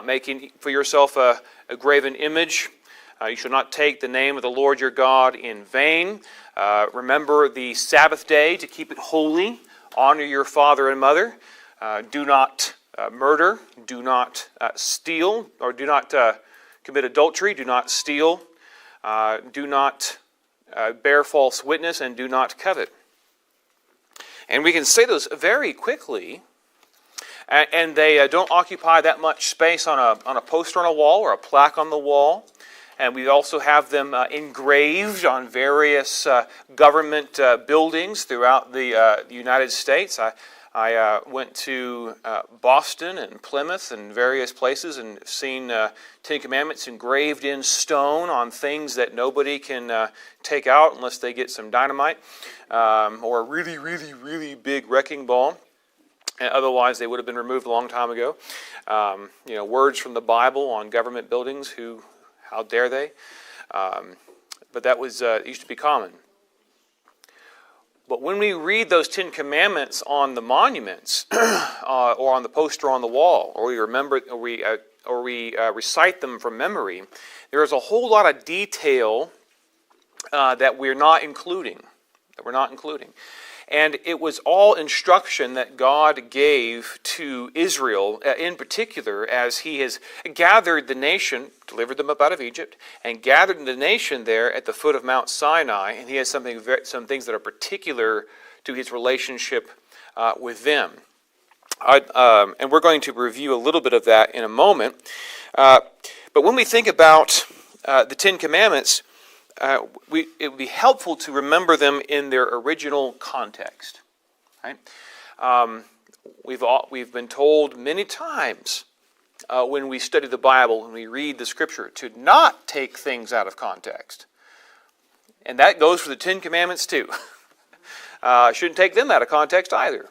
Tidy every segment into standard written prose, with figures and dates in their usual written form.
not make for yourself a graven image. You shall not take the name of the Lord your God in vain. Remember the Sabbath day to keep it holy. Honor your father and mother. Do not murder. Do not steal, or do not commit adultery. Do not steal. Do not bear false witness, and do not covet. And we can say those very quickly, and they don't occupy that much space on a poster on a wall or a plaque on the wall. And we also have them engraved on various government buildings throughout the United States. I went to Boston and Plymouth and various places and seen Ten Commandments engraved in stone on things that nobody can take out unless they get some dynamite or a really, really, really big wrecking ball. And otherwise, they would have been removed a long time ago. Words from the Bible on government buildings. How dare they? But that was used to be common. But when we read those Ten Commandments on the monuments, or on the poster on the wall, or we remember, or we recite them from memory, there is a whole lot of detail that we're not including. And it was all instruction that God gave to Israel, in particular, as He has gathered the nation, delivered them up out of Egypt, and gathered the nation there at the foot of Mount Sinai. And He has some things that are particular to His relationship with them. And we're going to review a little bit of that in a moment. But when we think about the Ten Commandments, it would be helpful to remember them in their original context. Right? We've been told many times when we study the Bible, when we read the Scripture, to not take things out of context. And that goes for the Ten Commandments too. Shouldn't take them out of context either.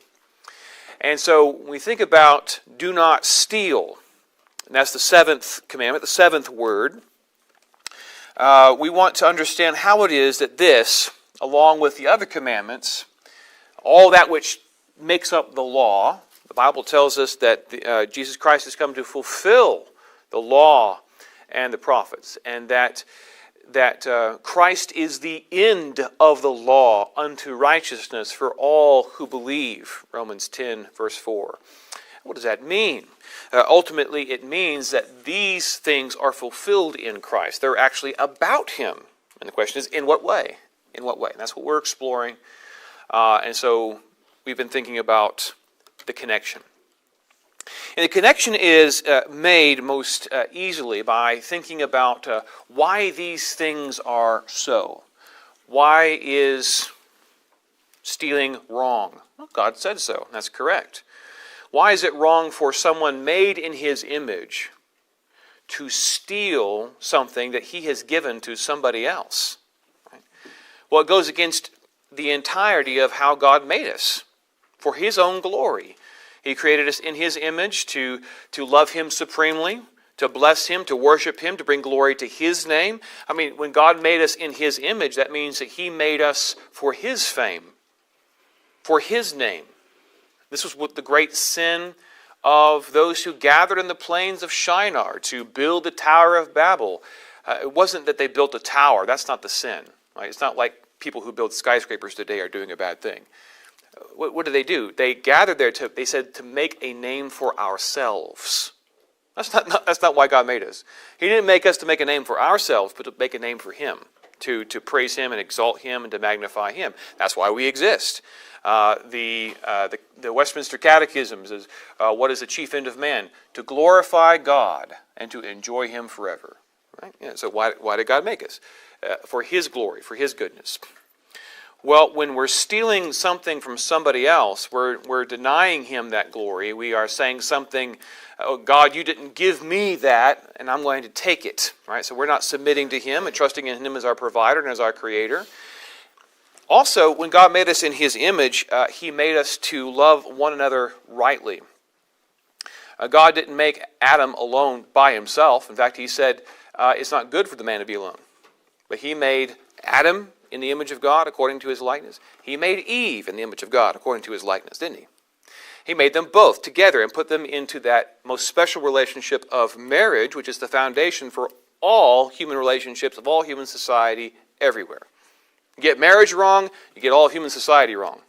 And so when we think about do not steal, and that's the seventh commandment, the seventh word, we want to understand how it is that this, along with the other commandments, all that which makes up the law, the Bible tells us that Jesus Christ has come to fulfill the law and the prophets, and that Christ is the end of the law unto righteousness for all who believe, Romans 10, verse 4. What does that mean? Ultimately, it means that these things are fulfilled in Christ. They're actually about Him. And the question is, in what way? In what way? And that's what we're exploring. And so we've been thinking about the connection. And the connection is made most easily by thinking about why these things are so. Why is stealing wrong? Well, God said so. That's correct. Why is it wrong for someone made in His image to steal something that He has given to somebody else? Right? Well, it goes against the entirety of how God made us for His own glory. He created us in His image to love Him supremely, to bless Him, to worship Him, to bring glory to His name. I mean, when God made us in His image, that means that He made us for His fame, for His name. This was what the great sin of those who gathered in the plains of Shinar to build the Tower of Babel. It wasn't that they built a tower. That's not the sin. Right? It's not like people who build skyscrapers today are doing a bad thing. What did they do? They gathered there they said to make a name for ourselves. That's not why God made us. He didn't make us to make a name for ourselves, but to make a name for Him, to praise Him and exalt Him and to magnify Him. That's why we exist. The Westminster Catechism says, what is the chief end of man? To glorify God and to enjoy Him forever. Right? Yeah, so why did God make us? For His glory, for His goodness. Well, when we're stealing something from somebody else, we're denying Him that glory. We are saying something, oh, God, you didn't give me that, and I'm going to take it. Right? So we're not submitting to Him and trusting in Him as our provider and as our creator. Also, when God made us in His image, He made us to love one another rightly. God didn't make Adam alone by himself. In fact, He said it's not good for the man to be alone. But He made Adam in the image of God according to His likeness. He made Eve in the image of God according to His likeness, didn't He? He made them both together and put them into that most special relationship of marriage, which is the foundation for all human relationships of all human society everywhere. You get marriage wrong, you get all human society wrong.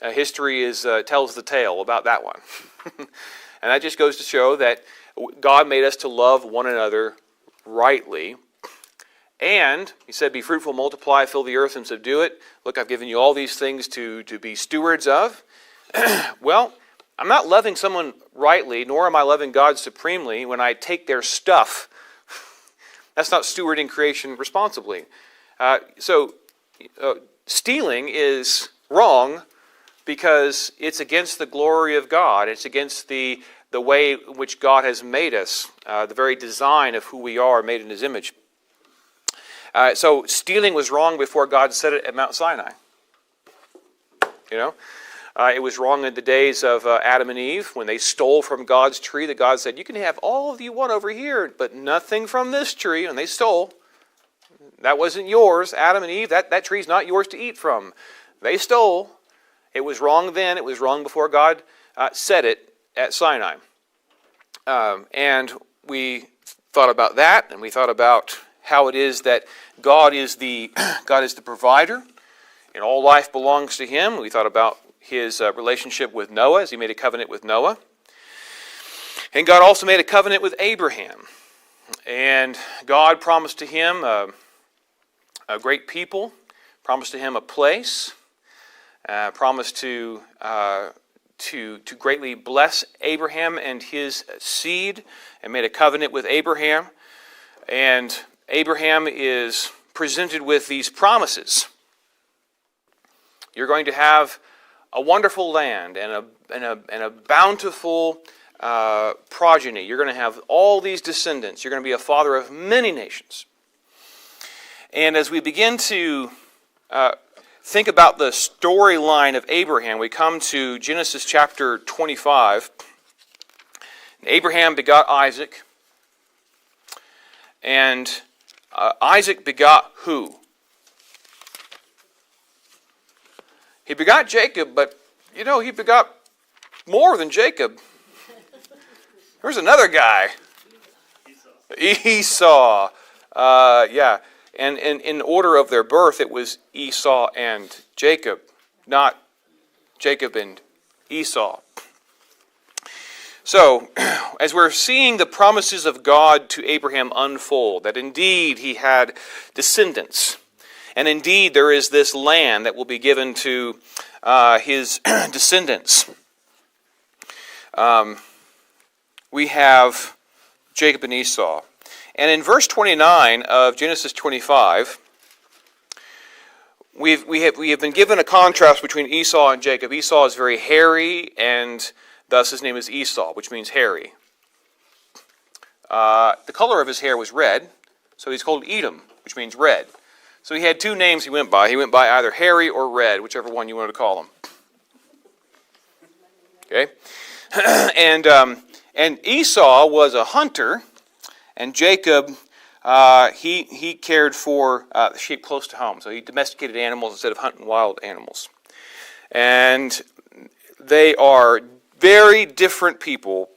History tells the tale about that one. And that just goes to show that God made us to love one another rightly. And he said, be fruitful, multiply, fill the earth, and subdue it. Look, I've given you all these things to be stewards of. Well, I'm not loving someone rightly, nor am I loving God supremely when I take their stuff. That's not stewarding creation responsibly. Stealing is wrong because it's against the glory of God. It's against the way in which God has made us, the very design of who we are, made in His image. So stealing was wrong before God said it at Mount Sinai. It was wrong in the days of Adam and Eve when they stole from God's tree that God said, you can have all of you want over here, but nothing from this tree. And they stole. That wasn't yours, Adam and Eve. That tree's not yours to eat from. They stole. It was wrong then. It was wrong before God said it at Sinai. And we thought about that, and we thought about how it is that God is the provider, and all life belongs to Him. We thought about His relationship with Noah, as He made a covenant with Noah. And God also made a covenant with Abraham. And God promised to him a great people, promised to him a place, promised to greatly bless Abraham and his seed, and made a covenant with Abraham. And Abraham is presented with these promises. You're going to have a wonderful land and a bountiful progeny. You're going to have all these descendants. You're going to be a father of many nations. And as we begin to think about the storyline of Abraham, we come to Genesis chapter 25. Abraham begot Isaac. And Isaac begot who? He begot Jacob, but he begot more than Jacob. There's another guy. Esau. And in order of their birth, it was Esau and Jacob, not Jacob and Esau. So, as we're seeing the promises of God to Abraham unfold, that indeed he had descendants, and indeed there is this land that will be given to his descendants, we have Jacob and Esau. And in verse 29 of Genesis 25, we have been given a contrast between Esau and Jacob. Esau is very hairy, and thus his name is Esau, which means hairy. The color of his hair was red, so he's called Edom, which means red. So he had two names he went by. He went by either hairy or red, whichever one you wanted to call him. Okay? And Esau was a hunter, and Jacob, he cared for sheep close to home. So he domesticated animals instead of hunting wild animals. And they are very different people,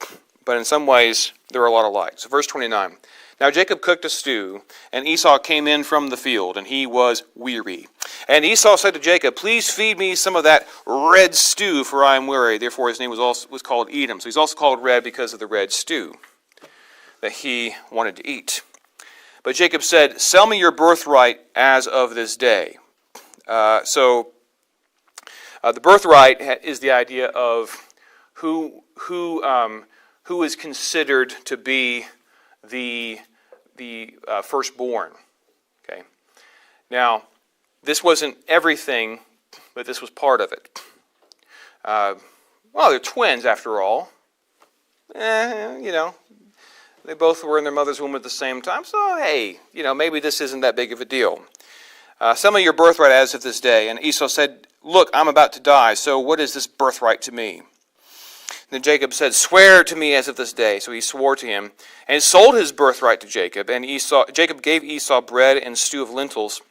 but in some ways they're a lot alike. So verse 29. Now Jacob cooked a stew, and Esau came in from the field, and he was weary. And Esau said to Jacob, please feed me some of that red stew, for I am weary. Therefore his name was called Edom. So he's also called red because of the red stew that he wanted to eat. But Jacob said, sell me your birthright as of this day. The birthright is the idea of who is considered to be the firstborn. Okay. Now, this wasn't everything, but this was part of it. They're twins after all. They both were in their mother's womb at the same time. So, hey, maybe this isn't that big of a deal. Sell me your birthright as of this day. And Esau said, look, I'm about to die, so what is this birthright to me? Then Jacob said, swear to me as of this day. So he swore to him and sold his birthright to Jacob. And Jacob gave Esau bread and stew of lentils.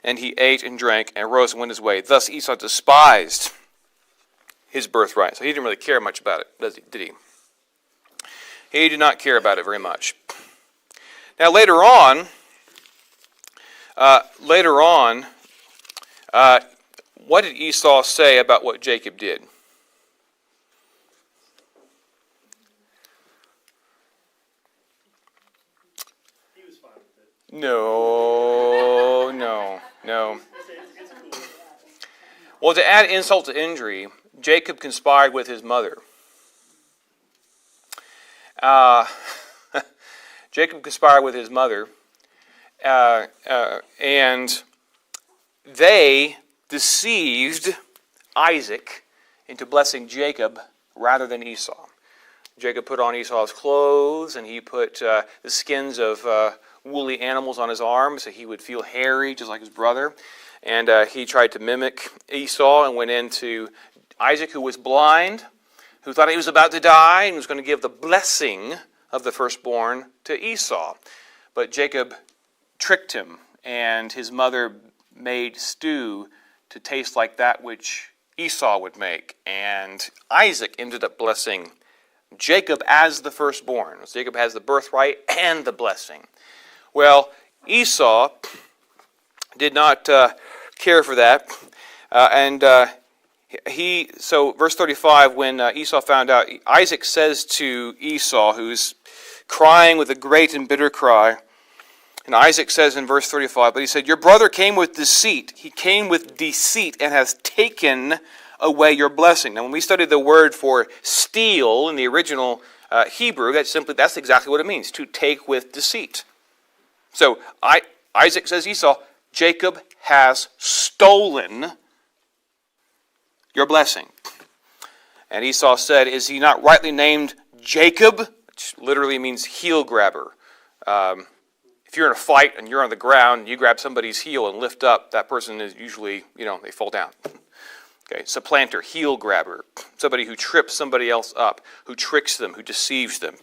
And he ate and drank and rose and went his way. Thus Esau despised his birthright. So he didn't really care much about it, did he? He did not care about it very much. Now later on, what did Esau say about what Jacob did? He was fine with it. No. Well, to add insult to injury, Jacob conspired with his mother. Jacob conspired with his mother, and they deceived Isaac into blessing Jacob rather than Esau. Jacob put on Esau's clothes, and he put the skins of woolly animals on his arms so he would feel hairy just like his brother. And he tried to mimic Esau and went into Isaac, who was blind, who thought he was about to die and was going to give the blessing of the firstborn to Esau. But Jacob tricked him, and his mother made stew to taste like that which Esau would make. And Isaac ended up blessing Jacob as the firstborn. Jacob has the birthright and the blessing. Well, Esau did not care for that. So verse 35, when Esau found out, Isaac says to Esau, who's crying with a great and bitter cry, and Isaac says in verse 35, but he said, your brother came with deceit. He came with deceit and has taken away your blessing. Now, when we studied the word for steal in the original Hebrew, that's exactly what it means, to take with deceit. So Isaac says, Esau, Jacob has stolen your blessing. And Esau said, is he not rightly named Jacob? Which literally means heel grabber. If you're in a fight and you're on the ground, and you grab somebody's heel and lift up, that person is usually, they fall down. Okay, supplanter, heel grabber, somebody who trips somebody else up, who tricks them, who deceives them.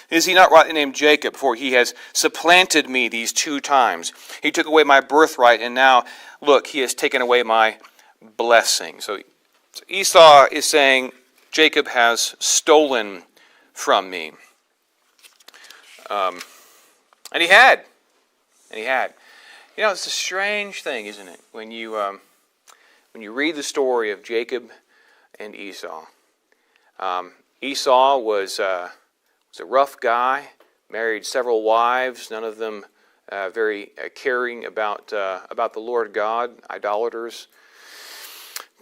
Is he not rightly named Jacob, for he has supplanted me these 2 times? He took away my birthright, and now, look, he has taken away my blessing. So Esau is saying, Jacob has stolen from me. And he had. It's a strange thing, isn't it? When you read the story of Jacob and Esau. Esau was a rough guy, married several wives, none of them very caring about the Lord God, idolaters.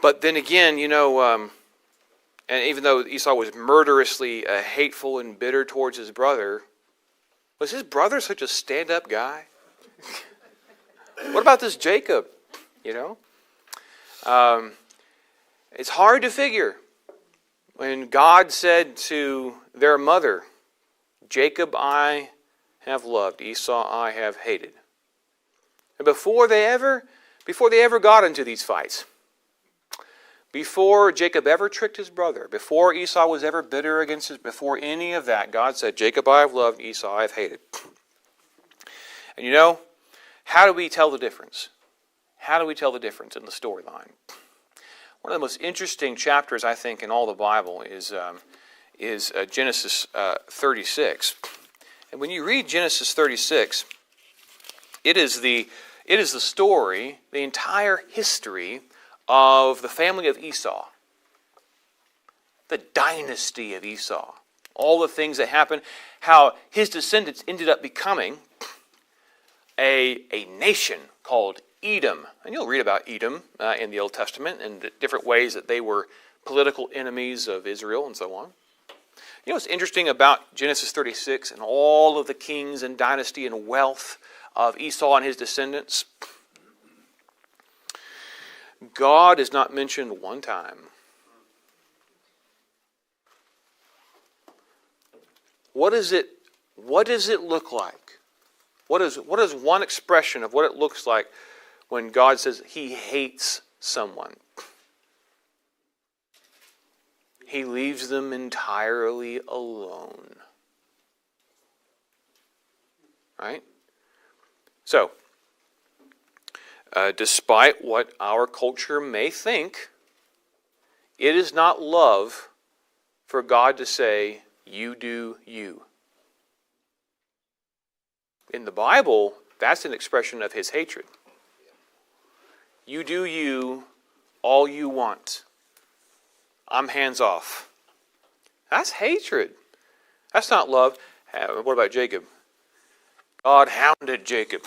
But then again, and even though Esau was murderously hateful and bitter towards his brother, was his brother such a stand-up guy? What about this Jacob? It's hard to figure when God said to their mother, Jacob I have loved, Esau I have hated. And before they ever got into these fights, before Jacob ever tricked his brother, before Esau was ever bitter against before any of that, God said, Jacob I have loved, Esau I have hated. And how do we tell the difference? How do we tell the difference in the storyline? One of the most interesting chapters, I think, in all the Bible is Genesis 36. And when you read Genesis 36, it is the story, the entire history of the family of Esau, the dynasty of Esau, all the things that happened, how his descendants ended up becoming a nation called Edom. And you'll read about Edom in the Old Testament and the different ways that they were political enemies of Israel and so on. What's interesting about Genesis 36 and all of the kings and dynasty and wealth of Esau and his descendants? God is not mentioned one time. What does it look like? What is one expression of what it looks like when God says he hates someone? He leaves them entirely alone. Right? So, despite what our culture may think, It is not love for God to say, you do you. In the Bible, that's an expression of his hatred. You do you, all you want. I'm hands off. That's hatred. That's not love. What about Jacob? God hounded Jacob.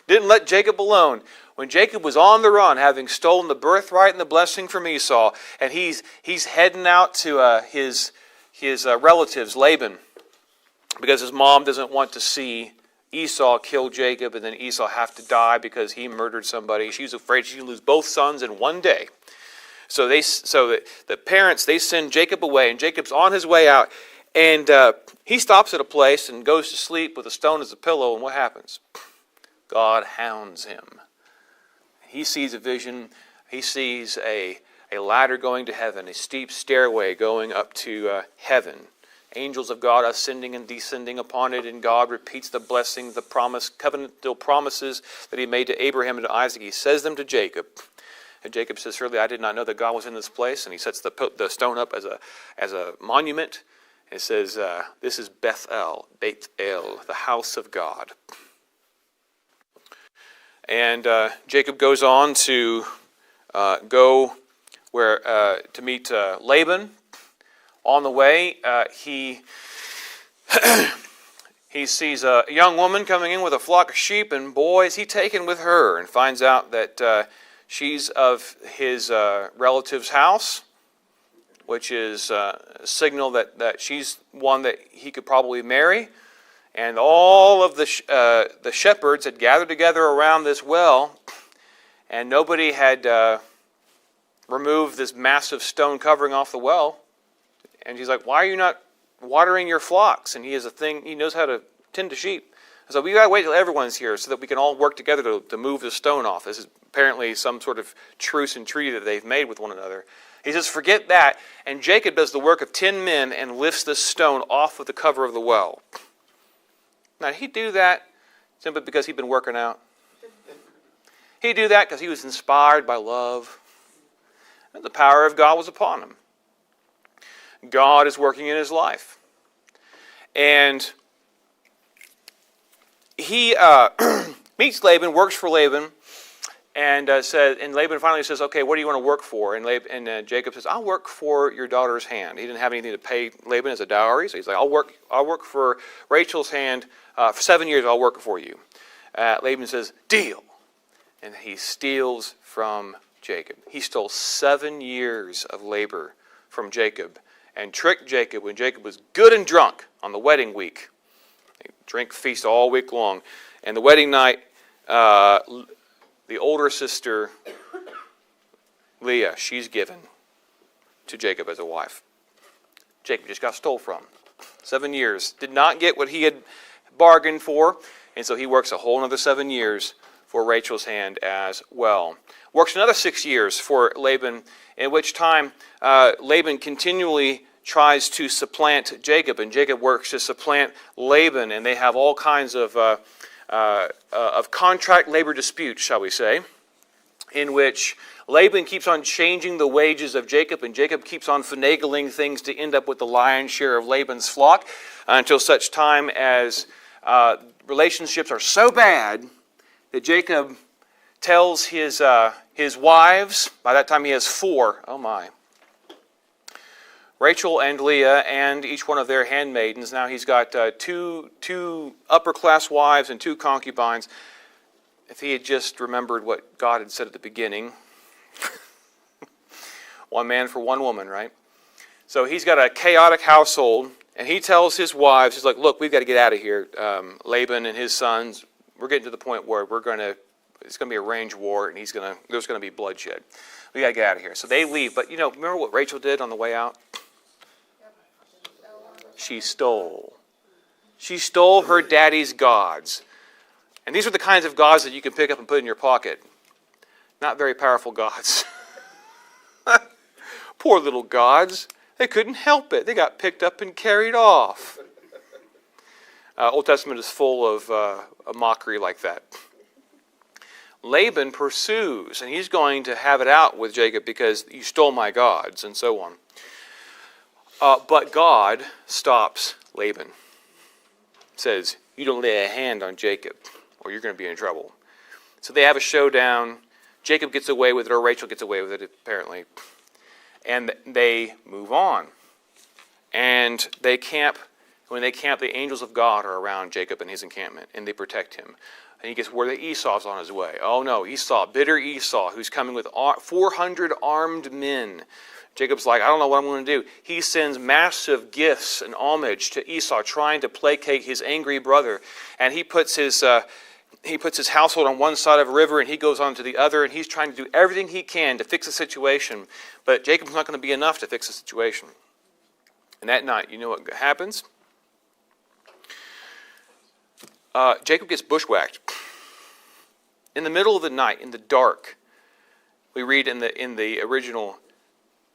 Didn't let Jacob alone. When Jacob was on the run, having stolen the birthright and the blessing from Esau, and he's heading out to his relatives, Laban, because his mom doesn't want to see Esau kill Jacob and then Esau have to die because he murdered somebody. She's afraid she'd lose both sons in one day. So the parents, they send Jacob away, and Jacob's on his way out. And he stops at a place and goes to sleep with a stone as a pillow, and what happens? God hounds him. He sees a vision. He sees a ladder going to heaven, a steep stairway going up to heaven. Angels of God ascending and descending upon it, and God repeats the blessing, the promise, covenantal promises that he made to Abraham and to Isaac. He says them to Jacob. And Jacob says, surely I did not know that God was in this place. And he sets the stone up as a monument. It says, this is Bethel, the house of God. And Jacob goes on to go to meet Laban. On the way, he sees a young woman coming in with a flock of sheep, and boy, is he taken with her, and finds out that she's of his relative's house, which is a signal that she's one that he could probably marry. And all of the shepherds had gathered together around this well, and nobody had removed this massive stone covering off the well. And he's like, why are you not watering your flocks? And he knows how to tend to sheep. So we got to wait till everyone's here so that we can all work together to move the stone off. This is apparently some sort of truce and treaty that they've made with one another. He says, forget that. And Jacob does the work of 10 men and lifts this stone off of the cover of the well. Now, did he do that simply because he'd been working out? He'd do that because he was inspired by love. And the power of God was upon him. God is working in his life. And he meets Laban, works for Laban, and Laban finally says, okay, what do you want to work for? And Jacob says, I'll work for your daughter's hand. He didn't have anything to pay Laban as a dowry, so he's like, I'll work for Rachel's hand. For 7 years, I'll work for you. Laban says, deal. And he steals from Jacob. He stole 7 years of labor from Jacob and tricked Jacob when Jacob was good and drunk on the wedding week. They drink, feast all week long. And the wedding night, the older sister, Leah, she's given to Jacob as a wife. Jacob just got stole from. 7 years. Did not get what he had bargained for. And so he works a whole another 7 years for Rachel's hand as well. Works another 6 years for Laban, in which time Laban continually tries to supplant Jacob, and Jacob works to supplant Laban, and they have all kinds of contract labor disputes, shall we say, in which Laban keeps on changing the wages of Jacob, and Jacob keeps on finagling things to end up with the lion's share of Laban's flock, until such time as relationships are so bad that Jacob tells his wives, by that time he has 4, oh my, Rachel and Leah and each one of their handmaidens. Now he's got two upper-class wives and 2 concubines. If he had just remembered what God had said at the beginning, 1 man for 1 woman, right? So he's got a chaotic household, and he tells his wives, he's like, look, we've got to get out of here. Laban and his sons, we're getting to the point where it's going to be a range war, and there's going to be bloodshed. We got to get out of here. So they leave. But, remember what Rachel did on the way out? She stole. She stole her daddy's gods. And these are the kinds of gods that you can pick up and put in your pocket. Not very powerful gods. Poor little gods. They couldn't help it. They got picked up and carried off. Old Testament is full of a mockery like that. Laban pursues, and he's going to have it out with Jacob because you stole my gods, and so on. But God stops Laban. Says, you don't lay a hand on Jacob, or you're going to be in trouble. So they have a showdown. Jacob gets away with it, or Rachel gets away with it, apparently. And they move on. And they camp. When they camp, the angels of God are around Jacob and his encampment, and they protect him. And he gets word that Esau's on his way. Oh no, Esau, bitter Esau, who's coming with 400 armed men. Jacob's like, I don't know what I'm going to do. He sends massive gifts and homage to Esau, trying to placate his angry brother. And he puts his household on one side of a river, and he goes on to the other, and he's trying to do everything he can to fix the situation. But Jacob's not going to be enough to fix the situation. And that night, you know what happens? Jacob gets bushwhacked. In the middle of the night, in the dark, we read in the original,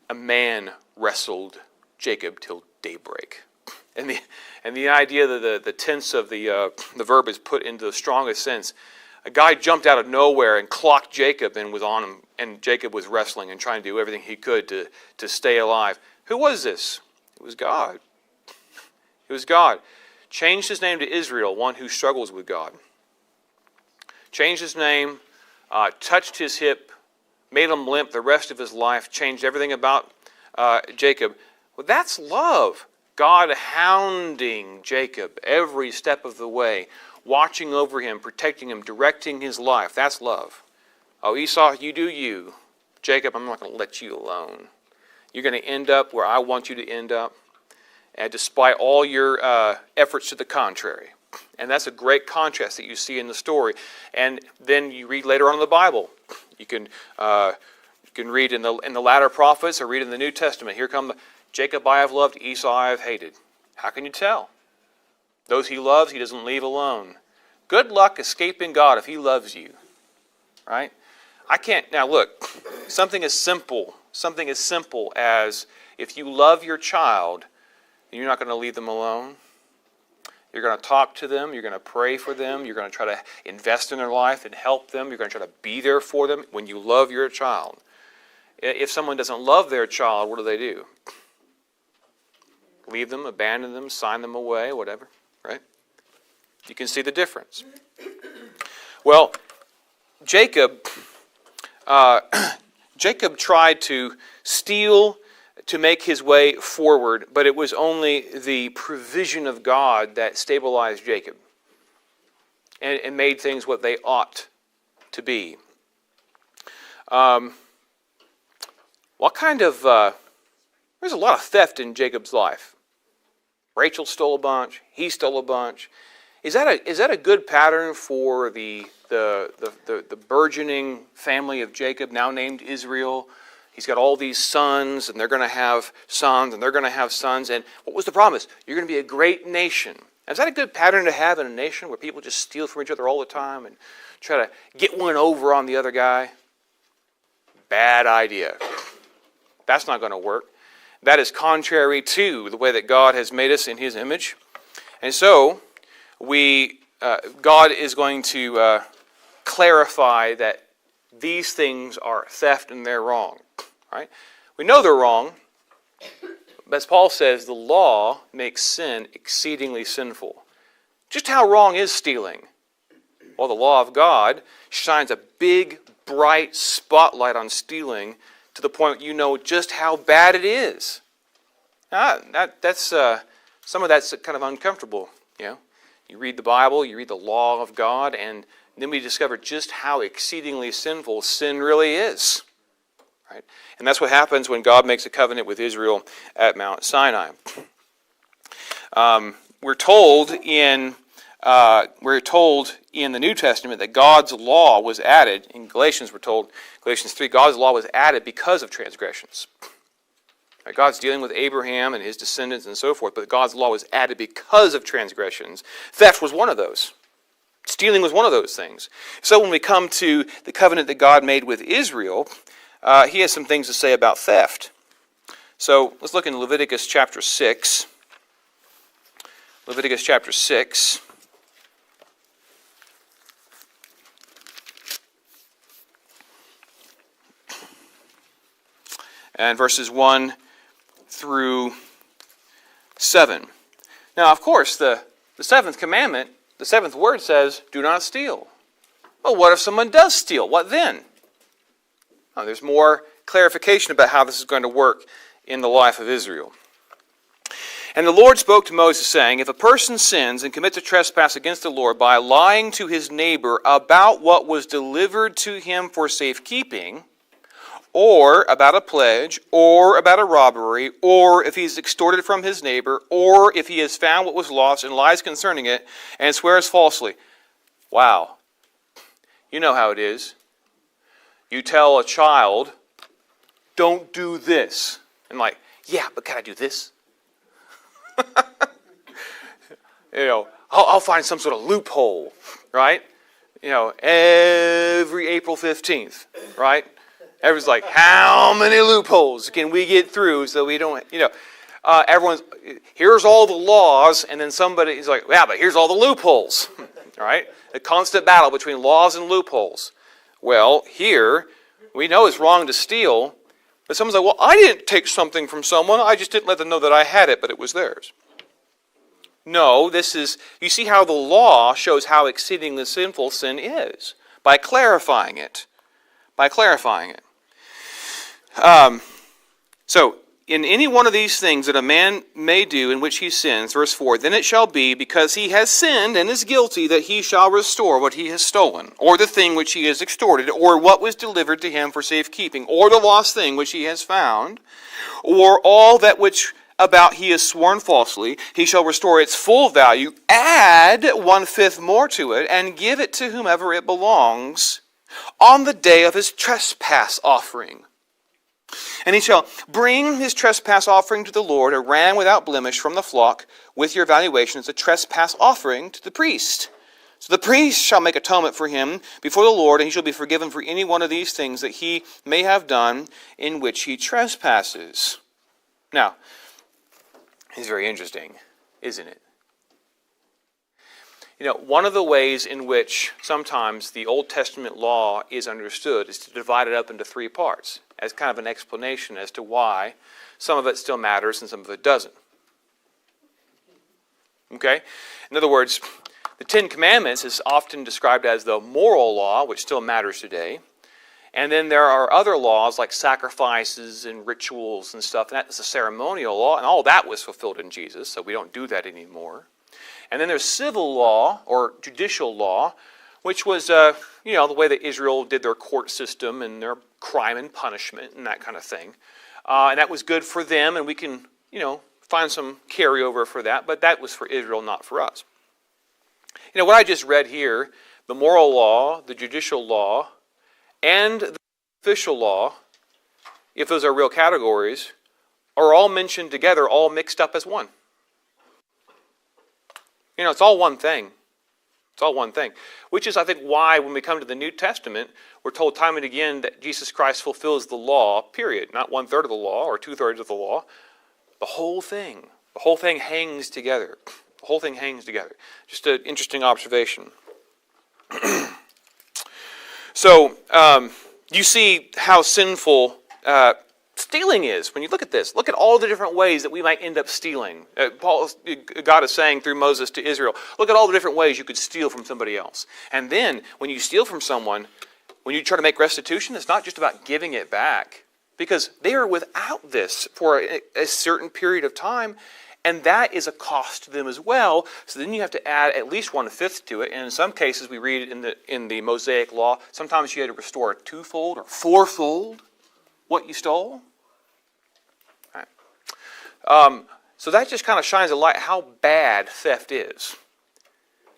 a man wrestled Jacob till daybreak. And the idea that the tense of the verb is put into the strongest sense. A guy jumped out of nowhere and clocked Jacob and was on him, and Jacob was wrestling and trying to do everything he could to stay alive. Who was this? It was God. It was God. Changed his name to Israel, one who struggles with God. Changed his name, touched his hip, made him limp the rest of his life, changed everything about Jacob. Well, that's love. God hounding Jacob every step of the way, watching over him, protecting him, directing his life. That's love. Oh, Esau, you do you. Jacob, I'm not going to let you alone. You're going to end up where I want you to end up, and despite all your efforts to the contrary. And that's a great contrast that you see in the story. And then you read later on in the Bible. You can read in the latter prophets or read in the New Testament. Here come Jacob I have loved, Esau I have hated. How can you tell? Those he loves, he doesn't leave alone. Good luck escaping God if he loves you. Right? I can't. Now look, something as simple as if you love your child, you're not going to leave them alone. You're going to talk to them. You're going to pray for them. You're going to try to invest in their life and help them. You're going to try to be there for them when you love your child. If someone doesn't love their child, what do? Leave them, abandon them, sign them away, whatever, right? You can see the difference. Well, Jacob tried to steal to make his way forward, but it was only the provision of God that stabilized Jacob and made things what they ought to be. There's a lot of theft in Jacob's life. Rachel stole a bunch. He stole a bunch. Is that a good pattern for the burgeoning family of Jacob, now named Israel? He's got all these sons, and they're going to have sons, and they're going to have sons. And what was the promise? You're going to be a great nation. Is that a good pattern to have in a nation where people just steal from each other all the time and try to get one over on the other guy? Bad idea. That's not going to work. That is contrary to the way that God has made us in His image. And so, God is going to clarify that these things are theft and they're wrong. Right? We know they're wrong, but as Paul says, the law makes sin exceedingly sinful. Just how wrong is stealing? Well, the law of God shines a big, bright spotlight on stealing to the point you know just how bad it is. That's some of that's kind of uncomfortable. You read the Bible, you read the law of God, and then we discover just how exceedingly sinful sin really is. Right? And that's what happens when God makes a covenant with Israel at Mount Sinai. We're told in the New Testament that God's law was added. In Galatians, we're told, Galatians 3, God's law was added because of transgressions. Right? God's dealing with Abraham and his descendants and so forth, but God's law was added because of transgressions. Theft was one of those. Stealing was one of those things. So when we come to the covenant that God made with Israel, He has some things to say about theft. So let's look in Leviticus chapter 6. Leviticus chapter 6. and verses 1 through 7. Now, of course, the seventh commandment, the seventh word says, do not steal. Well, what if someone does steal? What then? Now, there's more clarification about how this is going to work in the life of Israel. And the Lord spoke to Moses, saying, if a person sins and commits a trespass against the Lord by lying to his neighbor about what was delivered to him for safekeeping, or about a pledge, or about a robbery, or if he's extorted from his neighbor, or if he has found what was lost and lies concerning it, and swears falsely. Wow. You know how it is. You tell a child, don't do this. And like, yeah, but can I do this? I'll find some sort of loophole, right? Every April 15th, right? Everyone's like, how many loopholes can we get through so we don't, here's all the laws, and then somebody is like, yeah, but here's all the loopholes, right? A constant battle between laws and loopholes. Well, here, we know it's wrong to steal, but someone's like, well, I didn't take something from someone, I just didn't let them know that I had it, but it was theirs. No, you see how the law shows how exceedingly sinful sin is, by clarifying it. So, in any one of these things that a man may do in which he sins, verse 4, then it shall be, because he has sinned and is guilty, that he shall restore what he has stolen, or the thing which he has extorted, or what was delivered to him for safekeeping, or the lost thing which he has found, or all that which about he has sworn falsely. He shall restore its full value, add 1/5 more to it, and give it to whomever it belongs on the day of his trespass offering. And he shall bring his trespass offering to the Lord, a ram without blemish from the flock, with your valuation as a trespass offering to the priest. So the priest shall make atonement for him before the Lord, and he shall be forgiven for any one of these things that he may have done in which he trespasses. Now, it's very interesting, isn't it? One of the ways in which sometimes the Old Testament law is understood is to divide it up into three parts, as kind of an explanation as to why some of it still matters and some of it doesn't. Okay? In other words, the Ten Commandments is often described as the moral law, which still matters today. And then there are other laws like sacrifices and rituals and stuff, and that's a ceremonial law, and all that was fulfilled in Jesus, so we don't do that anymore. And then there's civil law, or judicial law, which was, the way that Israel did their court system and their crime and punishment and that kind of thing. And that was good for them, and we can, find some carryover for that, but that was for Israel, not for us. What I just read here, the moral law, the judicial law, and the official law, if those are real categories, are all mentioned together, all mixed up as one. It's all one thing. It's all one thing. Which is, I think, why when we come to the New Testament, we're told time and again that Jesus Christ fulfills the law, period. Not 1/3 of the law or 2/3 of the law. The whole thing. The whole thing hangs together. The whole thing hangs together. Just an interesting observation. So, you see how sinful stealing is. When you look at this, look at all the different ways that we might end up stealing. God is saying through Moses to Israel, look at all the different ways you could steal from somebody else. And then, when you steal from someone, when you try to make restitution, it's not just about giving it back. Because they are without this for a certain period of time, and that is a cost to them as well. So then you have to add at least 1/5 to it. And in some cases, we read in the Mosaic law, sometimes you had to restore a 2-fold or 4-fold what you stole. Right. So that just kind of shines a light how bad theft is.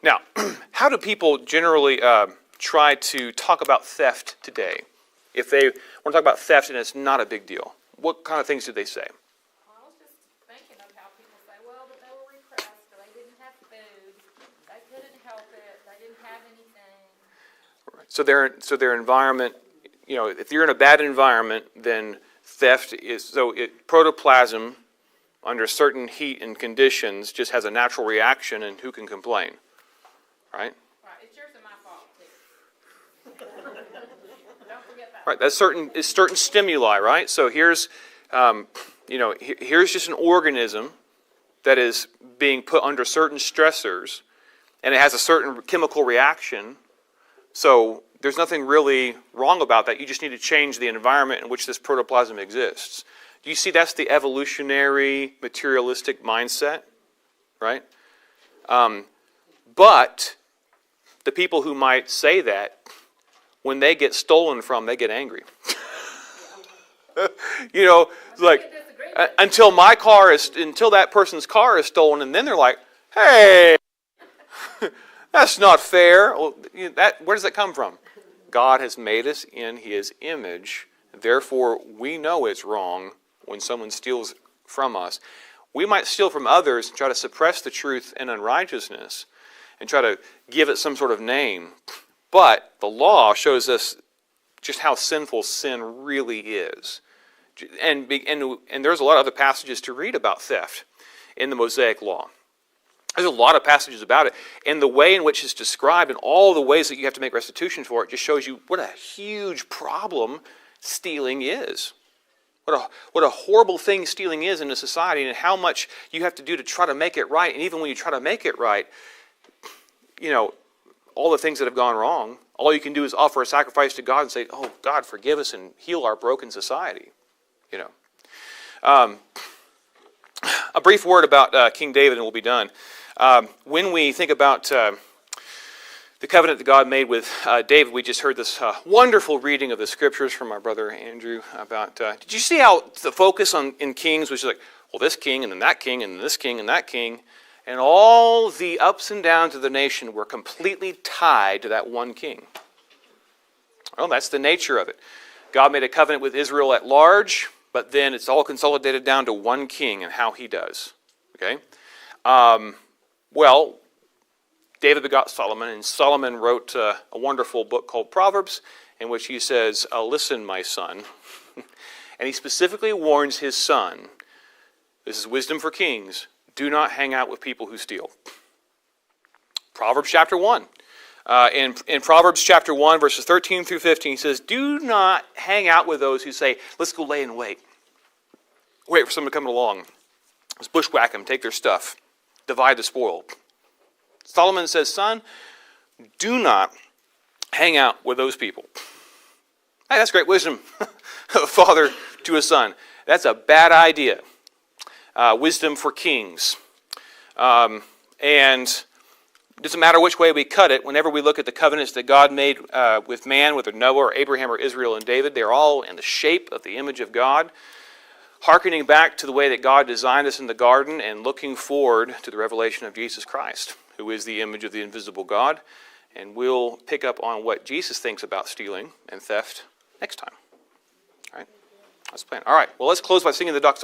Now, how do people generally try to talk about theft today? If they want to talk about theft and it's not a big deal, what kind of things do they say? I was just thinking of how people say, well, but they were repressed, or they didn't have food, they couldn't help it, they didn't have anything. Right. So their environment, if you're in a bad environment, then theft is, protoplasm under certain heat and conditions just has a natural reaction, and who can complain? Right? Right, it's yours and my fault, too. Don't forget that. Right, that's certain stimuli, right? So here's, here's just an organism that is being put under certain stressors, and it has a certain chemical reaction. So there's nothing really wrong about that. You just need to change the environment in which this protoplasm exists. Do you see that's the evolutionary, materialistic mindset, right? But the people who might say that, when they get stolen from, they get angry. Like until that person's car is stolen, and then they're like, "Hey, that's not fair." Well, where does that come from? God has made us in His image. Therefore, we know it's wrong when someone steals from us. We might steal from others and try to suppress the truth and unrighteousness and try to give it some sort of name. But the law shows us just how sinful sin really is. And there's a lot of other passages to read about theft in the Mosaic Law. There's a lot of passages about it. And the way in which it's described and all the ways that you have to make restitution for it just shows you what a huge problem stealing is. What a horrible thing stealing is in a society, and how much you have to do to try to make it right. And even when you try to make it right, all the things that have gone wrong, all you can do is offer a sacrifice to God and say, "Oh, God, forgive us and heal our broken society." A brief word about King David, and we'll be done. When we think about the covenant that God made with David, we just heard this wonderful reading of the scriptures from our brother Andrew about, did you see how the focus in Kings was like, well, this king, and then that king, and this king, and that king, and all the ups and downs of the nation were completely tied to that one king. Well, that's the nature of it. God made a covenant with Israel at large, but then it's all consolidated down to one king and how he does. Okay? David begot Solomon, and Solomon wrote a wonderful book called Proverbs, in which he says, "Listen, my son." And he specifically warns his son, this is wisdom for kings, do not hang out with people who steal. Proverbs chapter 1. In Proverbs chapter 1, verses 13 through 15, he says, "Do not hang out with those who say, 'Let's go lay in wait.' Wait for someone to come along. Let's bushwhack them, take their stuff, divide the spoil." Solomon says, "Son, do not hang out with those people." Hey, that's great wisdom. A father to a son. That's a bad idea. Wisdom for kings. And it doesn't matter which way we cut it. Whenever we look at the covenants that God made with man, whether Noah or Abraham or Israel and David, they're all in the shape of the image of God, hearkening back to the way that God designed us in the garden and looking forward to the revelation of Jesus Christ, who is the image of the invisible God. And we'll pick up on what Jesus thinks about stealing and theft next time. All right? That's the plan. All right. Well, let's close by singing the doxology.